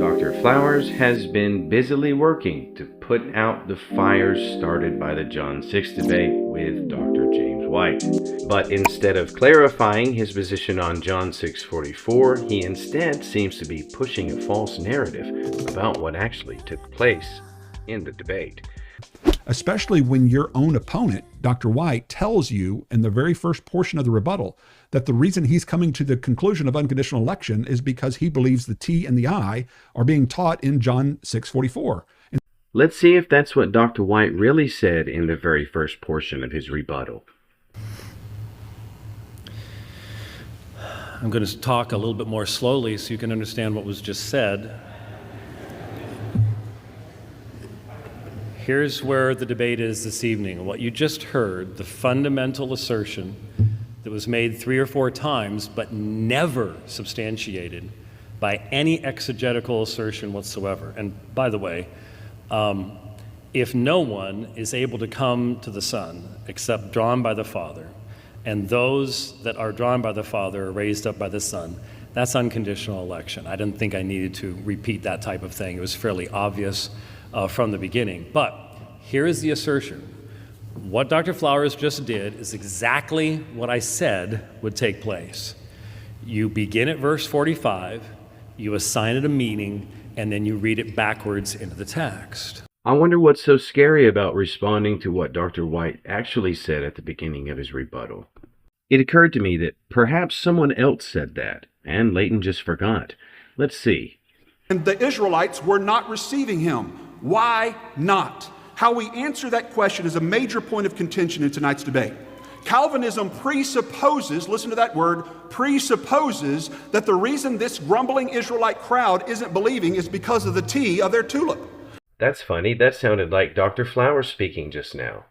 Dr. Flowers has been busily working to put out the fires started by the John 6 debate with Dr. James White. But instead of clarifying his position on John 6:44, he instead seems to be pushing a false narrative about what actually took place in the debate. Especially when your own opponent, Dr. White, tells you in the very first portion of the rebuttal that the reason he's coming to the conclusion of unconditional election is because he believes the T and the I are being taught in John 6:44. Let's see if that's what Dr. White really said in the very first portion of his rebuttal. I'm going to talk a little bit more slowly so you can understand what was just said. Here's where the debate is this evening. What you just heard, the fundamental assertion that was made 3 or 4 times, but never substantiated by any exegetical assertion whatsoever. And by the way, if no one is able to come to the Son except drawn by the Father, and those that are drawn by the Father are raised up by the Son, that's unconditional election. I didn't think I needed to repeat that type of thing. It was fairly obvious from the beginning. But here is the assertion. What Dr. Flowers just did is exactly what I said would take place. You begin at verse 45, you assign it a meaning, and then you read it backwards into the text. I wonder what's so scary about responding to what Dr. White actually said at the beginning of his rebuttal. It occurred to me that perhaps someone else said that, and Leighton just forgot. Let's see. And the Israelites were not receiving him. Why not? How we answer that question is a major point of contention in tonight's debate. Calvinism presupposes, listen to that word, presupposes that the reason this grumbling Israelite crowd isn't believing is because of the T of their tulip. That's funny. That sounded like Dr. Flowers speaking just now.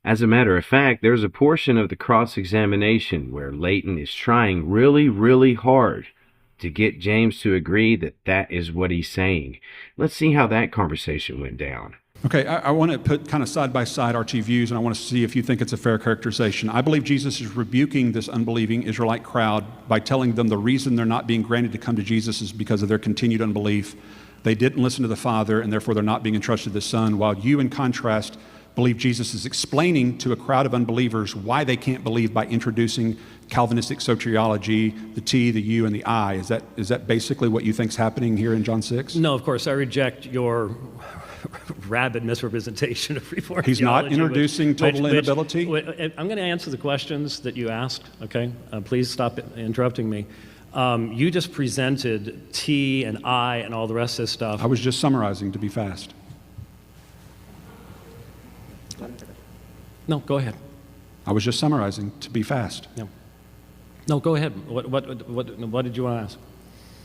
As a matter of fact, there's a portion of the cross-examination where Leighton is trying really, really hard to get James to agree that that is what he's saying. Let's see how that conversation went down. Okay, I want to put kind of side by side our two views, and I want to see if you think it's a fair characterization. I believe Jesus is rebuking this unbelieving Israelite crowd by telling them the reason they're not being granted to come to Jesus is because of their continued unbelief. They didn't listen to the Father, and therefore they're not being entrusted to the Son, while you, in contrast, believe Jesus is explaining to a crowd of unbelievers why they can't believe by introducing Calvinistic soteriology, the T, the U, and the I. Is that basically what you think is happening here in John 6? No, of course, I reject your rabid misrepresentation of Reformed He's theology, not introducing total inability? I'm going to answer the questions that you asked, okay? Please stop interrupting me. You just presented T and I and all the rest of this stuff. I was just summarizing to be fast. No, go ahead. I was just summarizing to be fast. No, go ahead. What did you want to ask?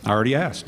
I already asked.